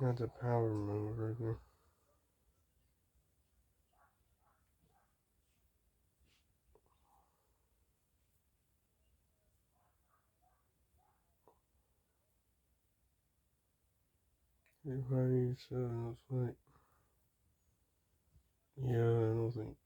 That's a power move right there. If I need 7, looks like. Yeah, I don't think